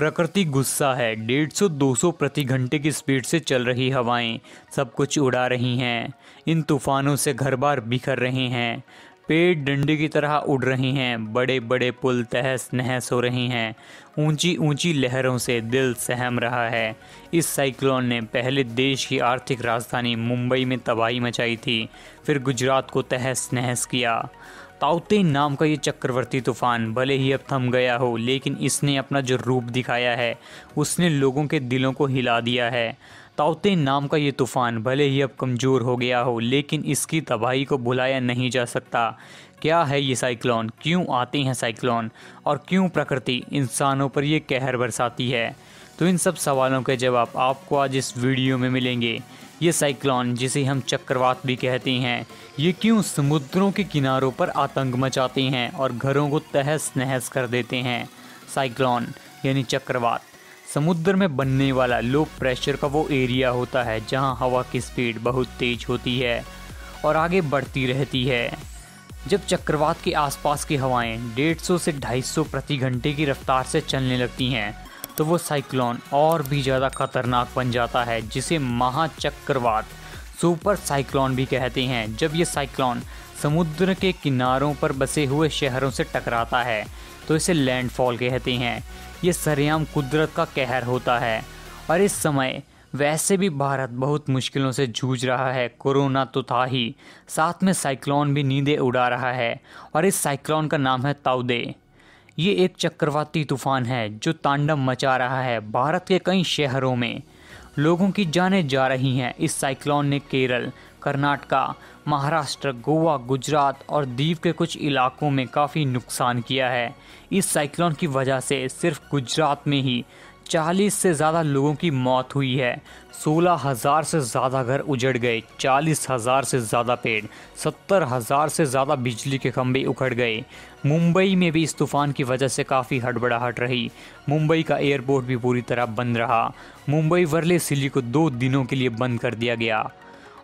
प्रकृति गुस्सा है। 150-200 प्रति घंटे की स्पीड से चल रही हवाएं सब कुछ उड़ा रही हैं। इन तूफानों से घर बार बिखर रहे हैं, पेड़ डंडे की तरह उड़ रहे हैं, बड़े बड़े पुल तहस नहस हो रहे हैं, ऊंची ऊंची लहरों से दिल सहम रहा है। इस साइक्लोन ने पहले देश की आर्थिक राजधानी मुंबई में तबाही मचाई थी, फिर गुजरात को तहस नहस किया। ताउते नाम का ये चक्रवर्ती तूफान भले ही अब थम गया हो, लेकिन इसने अपना जो रूप दिखाया है उसने लोगों के दिलों को हिला दिया है। ताउते नाम का ये तूफान भले ही अब कमज़ोर हो गया हो, लेकिन इसकी तबाही को भुलाया नहीं जा सकता। क्या है ये साइक्लोन, क्यों आते हैं साइक्लोन, और क्यों प्रकृति इंसानों पर ये कहर बरसाती है? तो इन सब सवालों के जवाब आपको आज इस वीडियो में मिलेंगे। ये साइक्लोन, जिसे हम चक्रवात भी कहते हैं, ये क्यों समुद्रों के किनारों पर आतंक मचाते हैं और घरों को तहस नहस कर देते हैं। साइक्लोन यानी चक्रवात समुद्र में बनने वाला लो प्रेशर का वो एरिया होता है जहां हवा की स्पीड बहुत तेज होती है और आगे बढ़ती रहती है। जब चक्रवात के आसपास की हवाएं 150 से 250 प्रति घंटे की रफ्तार से चलने लगती हैं तो वो साइक्लोन और भी ज़्यादा खतरनाक बन जाता है, जिसे महाचक्रवात सुपर साइक्लोन भी कहते हैं। जब ये साइक्लोन समुद्र के किनारों पर बसे हुए शहरों से टकराता है तो इसे लैंडफॉल कहते हैं। ये सरेआम कुदरत का कहर होता है और इस समय वैसे भी भारत बहुत मुश्किलों से जूझ रहा है। कोरोना तो था ही, साथ में साइक्लोन भी नींदें उड़ा रहा है और इस साइक्लोन का नाम है ताउते। ये एक चक्रवाती तूफान है जो तांडव मचा रहा है भारत के कई शहरों में। लोगों की जानें जा रही हैं। इस साइक्लोन ने केरल, कर्नाटका, महाराष्ट्र, गोवा, गुजरात और दीव के कुछ इलाकों में काफ़ी नुकसान किया है। इस साइक्लोन की वजह से सिर्फ गुजरात में ही 40 से ज़्यादा लोगों की मौत हुई है। 16,000 से ज़्यादा घर उजड़ गए, 40,000 से ज़्यादा पेड़, 70,000 से ज़्यादा बिजली के खंभे उखड़ गए। मुंबई में भी इस तूफ़ान की वजह से काफ़ी हड़बड़ाहट रही। मुंबई का एयरपोर्ट भी पूरी तरह बंद रहा। मुंबई वर्ले सिली को 2 दिनों के लिए बंद कर दिया गया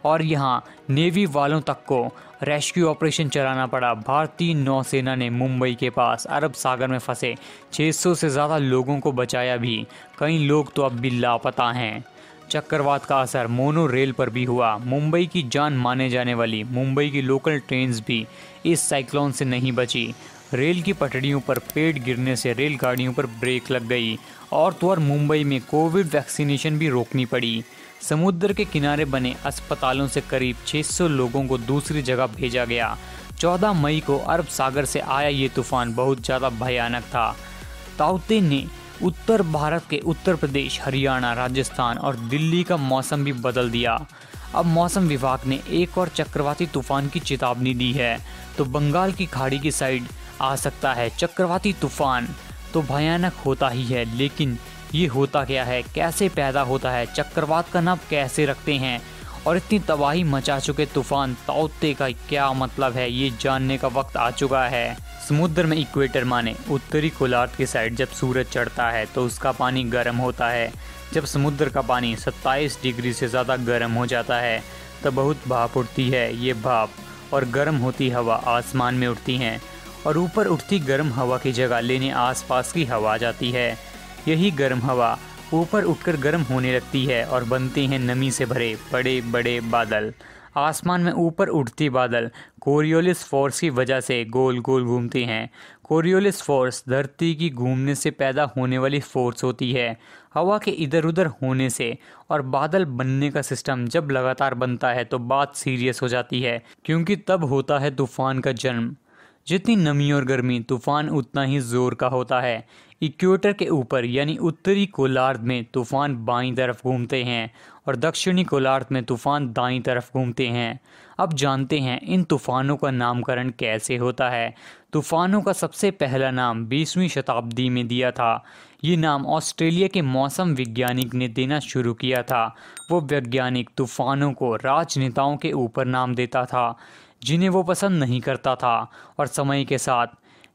और यहाँ नेवी वालों तक को रेस्क्यू ऑपरेशन चलाना पड़ा। भारतीय नौसेना ने मुंबई के पास अरब सागर में फंसे 600 से ज़्यादा लोगों को बचाया भी। कई लोग तो अब भी लापता हैं। चक्रवात का असर मोनो रेल पर भी हुआ। मुंबई की जान माने जाने वाली मुंबई की लोकल ट्रेन्स भी इस साइक्लोन से नहीं बची। रेल की पटरियों पर पेड़ गिरने से रेलगाड़ियों पर ब्रेक लग गई और तो और मुंबई में कोविड वैक्सीनेशन भी रोकनी पड़ी। समुद्र के किनारे बने अस्पतालों से करीब 600 लोगों को दूसरी जगह भेजा गया। 14 मई को अरब सागर से आया ये तूफान बहुत ज़्यादा भयानक था। ताउते ने उत्तर भारत के उत्तर प्रदेश, हरियाणा, राजस्थान और दिल्ली का मौसम भी बदल दिया। अब मौसम विभाग ने एक और चक्रवाती तूफान की चेतावनी दी है, तो बंगाल की खाड़ी की साइड आ सकता है। चक्रवाती तूफान तो भयानक होता ही है, लेकिन ये होता क्या है, कैसे पैदा होता है, चक्रवात का नाम कैसे रखते हैं और इतनी तबाही मचा चुके तूफान ताउते का क्या मतलब है, ये जानने का वक्त आ चुका है। समुद्र में इक्वेटर माने उत्तरी गोलार्ध की साइड जब सूरज चढ़ता है तो उसका पानी गर्म होता है। जब समुद्र का पानी 27 डिग्री से ज़्यादा गर्म हो जाता है तब बहुत भाप उठती है। ये भाप और गर्म होती हवा आसमान में उठती हैं और ऊपर उठती गर्म हवा की जगह लेने आसपास की हवा आ जाती है। यही गर्म हवा ऊपर उठकर गर्म होने लगती है और बनते हैं नमी से भरे बड़े बड़े बादल। आसमान में ऊपर उठते बादल कोरियोलिस फोर्स की वजह से गोल गोल घूमते हैं। कोरियोलिस फोर्स धरती की घूमने से पैदा होने वाली फोर्स होती है। हवा के इधर उधर होने से और बादल बनने का सिस्टम जब लगातार बनता है तो बात सीरियस हो जाती है, क्योंकि तब होता है तूफान का जन्म। जितनी नमी और गर्मी, तूफान उतना ही जोर का होता है। इक्वेटर के ऊपर यानी उत्तरी गोलार्ध में तूफान बाईं तरफ घूमते हैं और दक्षिणी गोलार्ध में तूफान दाईं तरफ घूमते हैं। अब जानते हैं इन तूफानों का नामकरण कैसे होता है। तूफानों का सबसे पहला नाम 20वीं शताब्दी में दिया था। ये नाम ऑस्ट्रेलिया के मौसम वैज्ञानिक ने देना शुरू किया था। वो वैज्ञानिक तूफानों को राजनेताओं के ऊपर नाम देता था जिन्हें वो पसंद नहीं करता था, और समय के साथ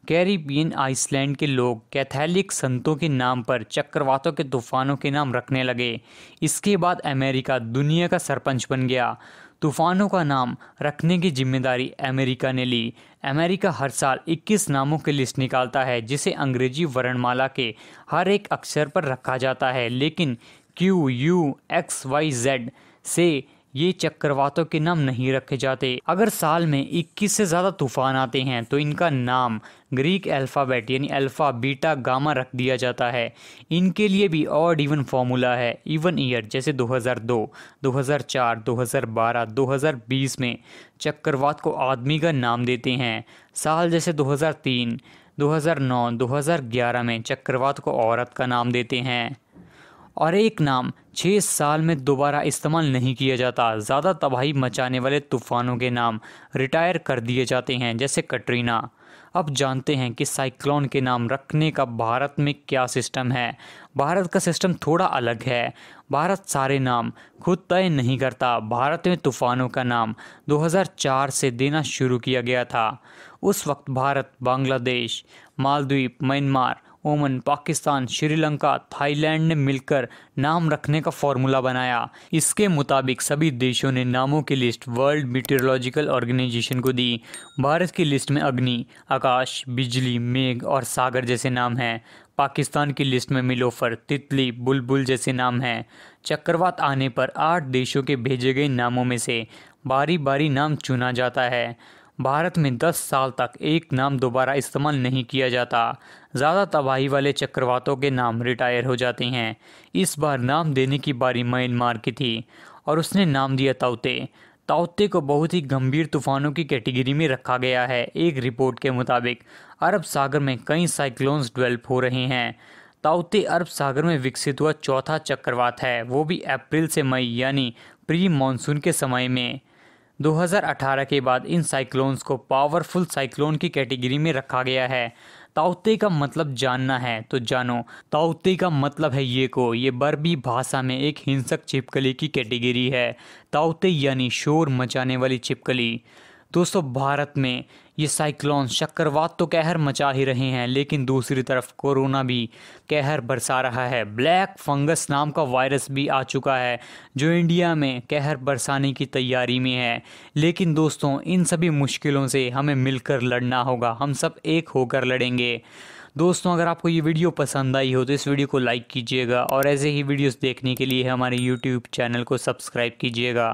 कैरिबियन आइसलैंड के लोग कैथोलिक संतों के नाम पर चक्रवातों के तूफानों के नाम रखने लगे। इसके बाद अमेरिका दुनिया का सरपंच बन गया। तूफानों का नाम रखने की जिम्मेदारी अमेरिका ने ली। अमेरिका हर साल 21 नामों की लिस्ट निकालता है जिसे अंग्रेजी वर्णमाला के हर एक अक्षर पर रखा जाता है, लेकिन Q, U, X, Y, Z से ये चक्रवातों के नाम नहीं रखे जाते। अगर साल में 21 से ज़्यादा तूफान आते हैं तो इनका नाम ग्रीक अल्फ़ाबेट यानी अल्फ़ा, बीटा, गामा रख दिया जाता है। इनके लिए भी ऑड इवन फॉर्मूला है। इवन ईयर जैसे 2002, 2004, 2012, 2020 में चक्रवात को आदमी का नाम देते हैं। साल जैसे 2003, 2009, 2011 में चक्रवात को औरत का नाम देते हैं। और एक नाम 6 साल में दोबारा इस्तेमाल नहीं किया जाता। ज़्यादा तबाही मचाने वाले तूफ़ानों के नाम रिटायर कर दिए जाते हैं जैसे कटरीना। अब जानते हैं कि साइक्लोन के नाम रखने का भारत में क्या सिस्टम है। भारत का सिस्टम थोड़ा अलग है। भारत सारे नाम खुद तय नहीं करता। भारत में तूफ़ानों का नाम 2004 से देना शुरू किया गया था। उस वक्त Bharat, Bangladesh, Maldives, Myanmar, Oman, Pakistan, Sri Lanka, Thailand ने मिलकर नाम रखने का फॉर्मूला बनाया। इसके मुताबिक सभी देशों ने नामों की लिस्ट वर्ल्ड मीटेरोलॉजिकल ऑर्गेनाइजेशन को दी। भारत की लिस्ट में अग्नि, आकाश, बिजली, मेघ और सागर जैसे नाम हैं। पाकिस्तान की लिस्ट में नीलोफर, तितली, बुलबुल जैसे नाम हैं। चक्रवात आने पर 8 देशों के भेजे गए नामों में से बारी बारी नाम चुना जाता है। भारत में 10 साल तक एक नाम दोबारा इस्तेमाल नहीं किया जाता। ज़्यादा तबाही वाले चक्रवातों के नाम रिटायर हो जाते हैं। इस बार नाम देने की बारी म्यांमार की थी और उसने नाम दिया ताउते। ताउते को बहुत ही गंभीर तूफानों की कैटेगरी में रखा गया है। एक रिपोर्ट के मुताबिक अरब सागर में कई साइक्लोन्स डेवलप हो रहे हैं। ताउते अरब सागर में विकसित हुआ चौथा चक्रवात है, वो भी अप्रैल से मई यानी प्री मानसून के समय में। 2018 के बाद इन साइक्लोन्स को पावरफुल साइक्लोन की कैटेगरी में रखा गया है। ताउते का मतलब जानना है तो जानो। ताउते का मतलब है ये बर्बी भाषा में एक हिंसक छिपकली की कैटेगरी है। ताउते यानी शोर मचाने वाली छिपकली। दोस्तों, भारत में ये साइक्लोन चक्रवात तो कहर मचा ही रहे हैं, लेकिन दूसरी तरफ कोरोना भी कहर बरसा रहा है। ब्लैक फंगस नाम का वायरस भी आ चुका है जो इंडिया में कहर बरसाने की तैयारी में है। लेकिन दोस्तों, इन सभी मुश्किलों से हमें मिलकर लड़ना होगा। हम सब एक होकर लड़ेंगे। दोस्तों, अगर आपको ये वीडियो पसंद आई हो तो इस वीडियो को लाइक कीजिएगा और ऐसे ही वीडियोस देखने के लिए हमारे यूट्यूब चैनल को सब्सक्राइब कीजिएगा।